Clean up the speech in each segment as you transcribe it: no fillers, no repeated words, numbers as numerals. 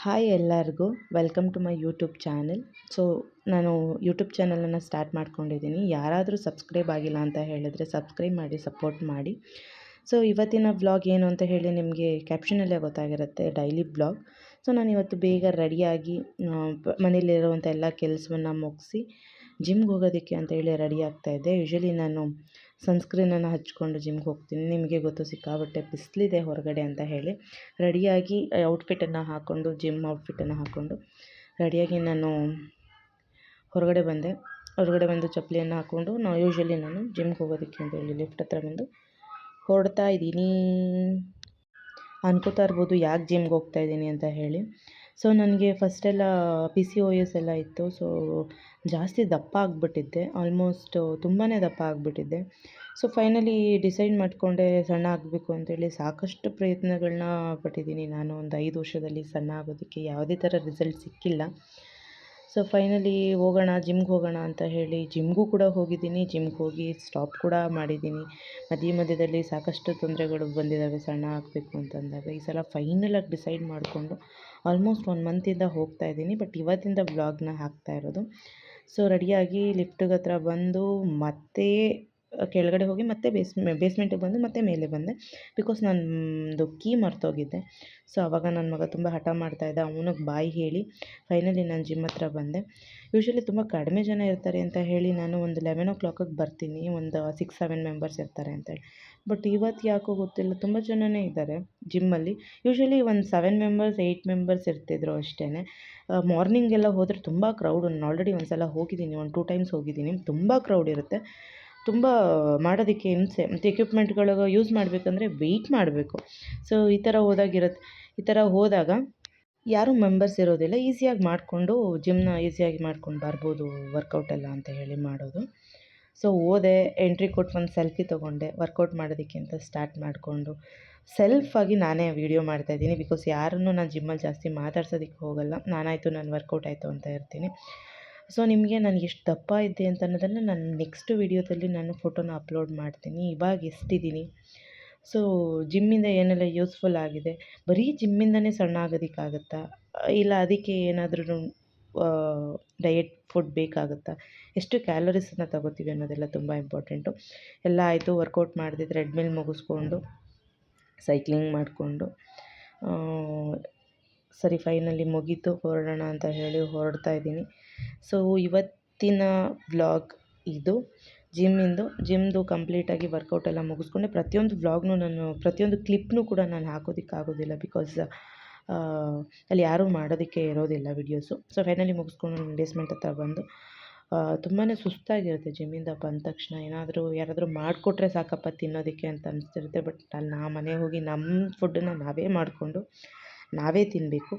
Hi ಎಲ್ಲರಿಗೂ welcome to my YouTube channel. So ನಾನು YouTube ಚಾನಲನ್ನು ಸ್ಟಾರ್ಟ್ ಮಾಡ್ಕೊಂಡಿದ್ದೀನಿ. ಯಾರಾದರೂ ಸಬ್ಸ್ಕ್ರೈಬ್ ಆಗಿಲ್ಲ ಅಂತ ಹೇಳಿದರೆ ಸಬ್ಸ್ಕ್ರೈಬ್ ಮಾಡಿ, ಸಪೋರ್ಟ್ ಮಾಡಿ. ಸೊ ಇವತ್ತಿನ ವ್ಲಾಗ್ ಏನು ಅಂತ ಹೇಳಿ ನಿಮಗೆ ಕ್ಯಾಪ್ಷನಲ್ಲೇ ಗೊತ್ತಾಗಿರುತ್ತೆ, ಡೈಲಿ ವ್ಲಾಗ್. ಸೊ ನಾನು ಇವತ್ತು ಬೇಗ ರೆಡಿಯಾಗಿ ಮನೇಲಿರುವಂಥ ಎಲ್ಲ ಕೆಲಸವನ್ನು ಮುಗಿಸಿ ಜಿಮ್ಗೆ ಹೋಗೋದಕ್ಕೆ ಅಂತೇಳಿ ರೆಡಿ ಆಗ್ತಾಯಿದ್ದೆ. ಯೂಶ್ವಲಿ ನಾನು ಸನ್ಸ್ಕ್ರೀನನ್ನು ಹಚ್ಕೊಂಡು ಜಿಮ್ಗೆ ಹೋಗ್ತೀನಿ. ನಿಮಗೆ ಗೊತ್ತು, ಸಿಕ್ಕಾಬಟ್ಟೆ ಬಿಸಿಲಿದೆ ಹೊರಗಡೆ ಅಂತ ಹೇಳಿ ರೆಡಿಯಾಗಿ ಔಟ್ಫಿಟ್ಟನ್ನು ಹಾಕ್ಕೊಂಡು, ಜಿಮ್ ಔಟ್ಫಿಟ್ಟನ್ನು ಹಾಕ್ಕೊಂಡು ರೆಡಿಯಾಗಿ ನಾನು ಹೊರಗಡೆ ಬಂದು ಚಪ್ಪಲಿಯನ್ನು ಹಾಕ್ಕೊಂಡು ಯೂಶ್ವಲಿ ನಾನು ಜಿಮ್ಗೆ ಹೋಗೋದಕ್ಕೆ ಅಂತೇಳಿ ಲಿಫ್ಟ್ ಹತ್ರ ಬಂದು ಹೊರಡ್ತಾ ಇದ್ದೀನಿ. ಅನ್ಕೋತಾ ಇರ್ಬೋದು ಯಾಕೆ ಜಿಮ್ಗೆ ಹೋಗ್ತಾ ಇದ್ದೀನಿ ಅಂತ ಹೇಳಿ. ಸೊ ನನಗೆ ಫಸ್ಟೆಲ್ಲ PCOS ಎಲ್ಲ ಇತ್ತು. ಸೊ ಜಾಸ್ತಿ ದಪ್ಪ ಆಗಿಬಿಟ್ಟಿದ್ದೆ, ಆಲ್ಮೋಸ್ಟ್ ತುಂಬಾ ದಪ್ಪ ಆಗಿಬಿಟ್ಟಿದ್ದೆ. ಸೊ ಫೈನಲಿ ಡಿಸೈಡ್ ಮಾಡಿಕೊಂಡೆ ಸಣ್ಣ ಆಗಬೇಕು ಅಂತೇಳಿ. ಸಾಕಷ್ಟು ಪ್ರಯತ್ನಗಳನ್ನ ಪಟ್ಟಿದ್ದೀನಿ ನಾನು. ಒಂದು 5 ವರ್ಷದಲ್ಲಿ ಸಣ್ಣ ಆಗೋದಕ್ಕೆ ಯಾವುದೇ ಥರ ರಿಸಲ್ಟ್ ಸಿಕ್ಕಿಲ್ಲ. ಸೊ ಫೈನಲಿ ಜಿಮ್ಗೆ ಹೋಗೋಣ ಅಂತ ಹೇಳಿ ಜಿಮ್ಗೂ ಕೂಡ ಹೋಗಿದ್ದೀನಿ. ಜಿಮ್ಗೆ ಹೋಗಿ ಸ್ಟಾಪ್ ಕೂಡ ಮಾಡಿದ್ದೀನಿ. ಮಧ್ಯದಲ್ಲಿ ಸಾಕಷ್ಟು ತೊಂದರೆಗಳು ಬಂದಿದ್ದಾವೆ ಸಣ್ಣ ಆಗಬೇಕು ಅಂತಂದಾಗ. ಈ ಸಲ ಫೈನಲಾಗಿ ಡಿಸೈಡ್ ಮಾಡಿಕೊಂಡು ಆಲ್ಮೋಸ್ಟ್ 1 ಮಂತಿಂದ ಹೋಗ್ತಾ ಇದ್ದೀನಿ. ಬಟ್ ಇವತ್ತಿಂದ ವ್ಲಾಗ್ನ ಹಾಕ್ತಾ ಇರೋದು. ಸೊ ರೆಡಿಯಾಗಿ ಲಿಫ್ಟಿಗೆ ಹತ್ರ ಬಂದು ಮತ್ತೆ ಕೆಳಗಡೆ ಹೋಗಿ ಮತ್ತೆ ಬೇಸ್ಮೆಂಟಿಗೆ ಬಂದು ಮತ್ತೆ ಮೇಲೆ ಬಂದೆ. ಬಿಕಾಸ್ ನನ್ನದು ಕೀ ಮರ್ತೋಗಿದ್ದೆ. ಸೊ ಆವಾಗ ನನ್ನ ಮಗ ತುಂಬ ಹಠ ಮಾಡ್ತಾಯಿದ್ದ. ಅವನಿಗೆ ಬಾಯಿ ಹೇಳಿ ಫೈನಲಿ ನಾನು ಜಿಮ್ ಹತ್ರ ಬಂದೆ. ಯೂಶ್ವಲಿ ತುಂಬ ಕಡಿಮೆ ಜನ ಇರ್ತಾರೆ ಅಂತ ಹೇಳಿ ನಾನು ಒಂದು 11 o'clock ಬರ್ತೀನಿ. ಒಂದು 6-7 ಮೆಂಬರ್ಸ್ ಇರ್ತಾರೆ ಅಂತೇಳಿ. ಬಟ್ ಇವತ್ತು ಯಾಕೋ ಗೊತ್ತಿಲ್ಲ, ತುಂಬ ಜನನೇ ಇದ್ದಾರೆ ಜಿಮ್ಮಲ್ಲಿ. ಯೂಶ್ವಲಿ ಒಂದು 7 ಮೆಂಬರ್ಸ್ 8 ಮೆಂಬರ್ಸ್ ಇರ್ತಿದ್ರು ಅಷ್ಟೇ. ಮಾರ್ನಿಂಗೆಲ್ಲ ಹೋದರೆ ತುಂಬ ಕ್ರೌಡ್. ನಾನು ಆಲ್ರೆಡಿ ಒಂದು ಸಲ ಹೋಗಿದ್ದೀನಿ, 1-2 ಟೈಮ್ಸ್ ಹೋಗಿದ್ದೀನಿ. ತುಂಬ ಕ್ರೌಡ್ ಇರುತ್ತೆ, ತುಂಬ ಮಾಡೋದಕ್ಕೆ ಹಿಂಸೆ. ಮತ್ತು ಎಕ್ವಿಪ್ಮೆಂಟ್ಗಳು ಯೂಸ್ ಮಾಡಬೇಕಂದ್ರೆ ವೆಯ್ಟ್ ಮಾಡಬೇಕು. ಸೊ ಈ ಥರ ಹೋದಾಗ ಯಾರೂ ಮೆಂಬರ್ಸ್ ಇರೋದಿಲ್ಲ. ಈಸಿಯಾಗಿ ಮಾಡಿಕೊಂಡು ಜಿಮ್ನ ಈಸಿಯಾಗಿ ಮಾಡ್ಕೊಂಡು ಬರ್ಬೋದು ವರ್ಕೌಟ್ ಎಲ್ಲ ಅಂತ ಹೇಳಿ ಮಾಡೋದು. ಸೊ ಹೋದೆ, ಎಂಟ್ರಿ ಕೊಟ್ಟು ಒಂದು ಸೆಲ್ಫಿ ತೊಗೊಂಡೆ. ವರ್ಕೌಟ್ ಮಾಡೋದಕ್ಕೆ ಅಂತ ಸ್ಟಾರ್ಟ್ ಮಾಡಿಕೊಂಡು ಸೆಲ್ಫಾಗಿ ನಾನೇ ವೀಡಿಯೋ ಮಾಡ್ತಾಯಿದ್ದೀನಿ. ಬಿಕಾಸ್ ಯಾರನ್ನು ನಾನು ಜಿಮ್ಮಲ್ಲಿ ಜಾಸ್ತಿ ಮಾತಾಡ್ಸೋದಕ್ಕೆ ಹೋಗಲ್ಲ. ನಾನಾಯಿತು, ನನ್ನ ವರ್ಕೌಟ್ ಆಯಿತು ಅಂತ ಇರ್ತೀನಿ. ಸೊ ನಿಮಗೆ ನಾನು ಎಷ್ಟು ದಪ್ಪ ಇದ್ದೆ ಅಂತ ಅನ್ನೋದನ್ನು ನಾನು ನೆಕ್ಸ್ಟ್ ವೀಡಿಯೋದಲ್ಲಿ ನಾನು ಫೋಟೋನ ಅಪ್ಲೋಡ್ ಮಾಡ್ತೀನಿ. ಇವಾಗ ಎಷ್ಟಿದ್ದೀನಿ, ಸೊ ಜಿಮ್ಮಿಂದ ಏನೆಲ್ಲ ಯೂಸ್ಫುಲ್ ಆಗಿದೆ, ಬರೀ ಜಿಮ್ಮಿಂದನೇ ಸಣ್ಣ ಆಗೋದಕ್ಕಾಗುತ್ತಾ, ಇಲ್ಲ ಅದಕ್ಕೆ ಏನಾದ್ರೂ ಡಯಟ್ ಫುಡ್ ಬೇಕಾಗುತ್ತಾ, ಎಷ್ಟು ಕ್ಯಾಲರೀಸನ್ನು ತಗೋತೀವಿ ಅನ್ನೋದೆಲ್ಲ ತುಂಬ ಇಂಪಾರ್ಟೆಂಟು. ಎಲ್ಲ ಆಯಿತು, ವರ್ಕೌಟ್ ಮಾಡಿದೆ, ಟ್ರೆಡ್ಮಿಲ್ ಮುಗಿಸ್ಕೊಂಡು ಸೈಕ್ಲಿಂಗ್ ಮಾಡಿಕೊಂಡು ಸರಿ ಫೈನಲಿ ಮುಗೀತು, ಹೊರಡೋಣ ಅಂತ ಹೇಳಿ ಹೊರಡ್ತಾ ಇದ್ದೀನಿ. ಸೊ ಇವತ್ತಿನ ವ್ಲಾಗ್ ಇದು ಜಿಮ್ದು ಕಂಪ್ಲೀಟಾಗಿ ವರ್ಕೌಟ್ ಎಲ್ಲ ಮುಗಿಸ್ಕೊಂಡೆ. ಪ್ರತಿಯೊಂದು ವ್ಲಾಗ್ನೂ ಪ್ರತಿಯೊಂದು ಕ್ಲಿಪ್ನೂ ಕೂಡ ನಾನು ಹಾಕೋದಕ್ಕಾಗೋದಿಲ್ಲ. ಬಿಕಾಸ್ ಅಲ್ಲಿ ಯಾರೂ ಮಾಡೋದಕ್ಕೆ ಇರೋದಿಲ್ಲ ವಿಡಿಯೋಸು. ಸೊ ಫೈನಲಿ ಮುಗಿಸ್ಕೊಂಡು ನಾನು ಬೇಸ್ಮೆಂಟ್ ಹತ್ರ ಬಂದು ತುಂಬಾ ಸುಸ್ತಾಗಿರುತ್ತೆ ಜಿಮ್ಮಿಂದ ಬಂದ ತಕ್ಷಣ. ಯಾರಾದರೂ ಮಾಡಿಕೊಟ್ರೆ ಸಾಕಪ್ಪ ತಿನ್ನೋದಕ್ಕೆ ಅಂತ ಅನಿಸ್ತಿರುತ್ತೆ. ಬಟ್ ಅಲ್ಲಿ ಮನೆಗೆ ಹೋಗಿ ನಮ್ಮ ಫುಡ್ಡನ್ನು ನಾವೇ ಮಾಡಿಕೊಂಡು ನಾವೇ ತಿನ್ನಬೇಕು.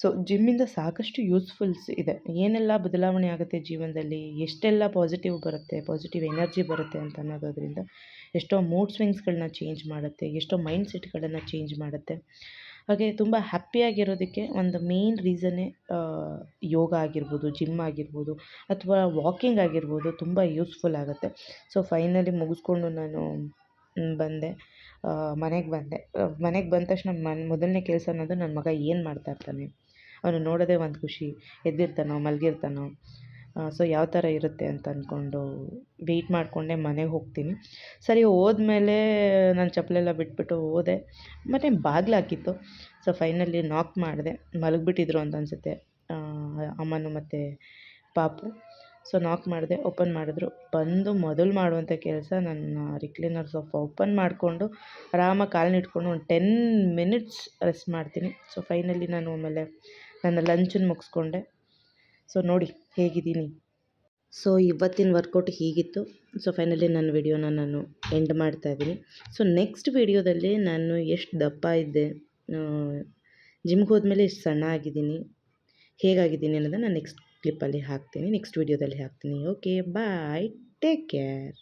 ಸೊ ಜಿಮ್ಮಿಂದ ಸಾಕಷ್ಟು ಯೂಸ್ಫುಲ್ಸ್ ಇದೆ. ಏನೆಲ್ಲ ಬದಲಾವಣೆ ಆಗುತ್ತೆ ಜೀವನದಲ್ಲಿ, ಎಷ್ಟೆಲ್ಲ ಪಾಸಿಟಿವ್ ಎನರ್ಜಿ ಬರುತ್ತೆ ಅಂತ ಅನ್ನೋದರಿಂದ ಎಷ್ಟೋ ಮೂಡ್ ಸ್ವಿಂಗ್ಸ್ಗಳನ್ನ ಚೇಂಜ್ ಮಾಡುತ್ತೆ, ಎಷ್ಟೋ ಮೈಂಡ್ ಸೆಟ್ಗಳನ್ನು ಚೇಂಜ್ ಮಾಡುತ್ತೆ. ಹಾಗೆ ತುಂಬ ಹ್ಯಾಪಿಯಾಗಿರೋದಕ್ಕೆ ಒಂದು ಮೇನ್ ರೀಸನ್ನೇ ಯೋಗ ಆಗಿರ್ಬೋದು, ಜಿಮ್ ಆಗಿರ್ಬೋದು, ಅಥವಾ ವಾಕಿಂಗ್ ಆಗಿರ್ಬೋದು, ತುಂಬ ಯೂಸ್ಫುಲ್ ಆಗುತ್ತೆ. ಸೊ ಫೈನಲಿ ಮುಗಿಸ್ಕೊಂಡು ನಾನು ಮನೆಗೆ ಬಂದ ತಕ್ಷಣ ಮೊದಲನೇ ಕೆಲಸ ಅನ್ನೋದು ನನ್ನ ಮಗ ಏನು ಮಾಡ್ತಾ ಇರ್ತಾನೆ, ಅವನು ನೋಡೋದೇ ಒಂದು ಖುಷಿ. ಎದ್ದಿರ್ತಾನೋ ಮಲಗಿರ್ತಾನೋ, ಸೊ ಯಾವ ಥರ ಇರುತ್ತೆ ಅಂತ ಅಂದ್ಕೊಂಡು ವೆಯ್ಟ್ ಮಾಡಿಕೊಂಡೆ ಮನೆಗೆ ಹೋಗ್ತೀನಿ. ಸರಿ ಹೋದ್ಮೇಲೆ ನಾನು ಚಪ್ಪಲೆಲ್ಲ ಬಿಟ್ಬಿಟ್ಟು ಹೋದೆ. ಮತ್ತು ಬಾಗಿಲು ಹಾಕಿತ್ತು. ಸೊ ಫೈನಲಿ ನಾಕ್ ಮಾಡಿದೆ. ಮಲಗಿಬಿಟ್ಟಿದ್ರು ಅಂತ ಅನಿಸುತ್ತೆ ಅಮ್ಮನು ಮತ್ತು ಪಾಪು. ಸೊ ನಾಕ್ ಮಾಡಿದೆ, ಓಪನ್ ಮಾಡಿದ್ರು. ಬಂದು ಮೊದಲು ಮಾಡುವಂಥ ಕೆಲಸ, ನನ್ನ ರಿಕ್ಲೈನರ್ ಸೋಫಾ ಓಪನ್ ಮಾಡಿಕೊಂಡು ಆರಾಮಾಗಿ ಕಾಲನ್ನ ಇಟ್ಕೊಂಡು ಒಂದು 10 ಮಿನಿಟ್ಸ್ ರೆಸ್ಟ್ ಮಾಡ್ತೀನಿ. ಸೊ ಫೈನಲಿ ನಾನು ಆಮೇಲೆ ನನ್ನ ಲಂಚನ್ನು ಮುಗಿಸ್ಕೊಂಡೆ. ಸೊ ನೋಡಿ ಹೇಗಿದ್ದೀನಿ. ಸೊ ಇವತ್ತಿನ ವರ್ಕೌಟ್ ಹೀಗಿತ್ತು. ಸೊ ಫೈನಲಿ ನನ್ನ ವಿಡಿಯೋನ ನಾನು ಎಂಡ್ ಮಾಡ್ತಾಯಿದ್ದೀನಿ. ಸೊ ನೆಕ್ಸ್ಟ್ ವಿಡಿಯೋದಲ್ಲಿ ನಾನು ಎಷ್ಟು ದಪ್ಪ ಇದ್ದೆ, ಜಿಮ್ಗೆ ಹೋದ್ಮೇಲೆ ಎಷ್ಟು ಸಣ್ಣ ಆಗಿದ್ದೀನಿ, ಹೇಗಾಗಿದ್ದೀನಿ ಅನ್ನೋದನ್ನು ನಾನು ನೆಕ್ಸ್ಟ್ ಕ್ಲಿಪ್ಪಲ್ಲಿ ಹಾಕ್ತೀನಿ, ನೆಕ್ಸ್ಟ್ ವಿಡಿಯೋದಲ್ಲಿ ಹಾಕ್ತೀನಿ. ಓಕೆ, ಬಾಯ್, ಟೇಕ್ ಕೇರ್.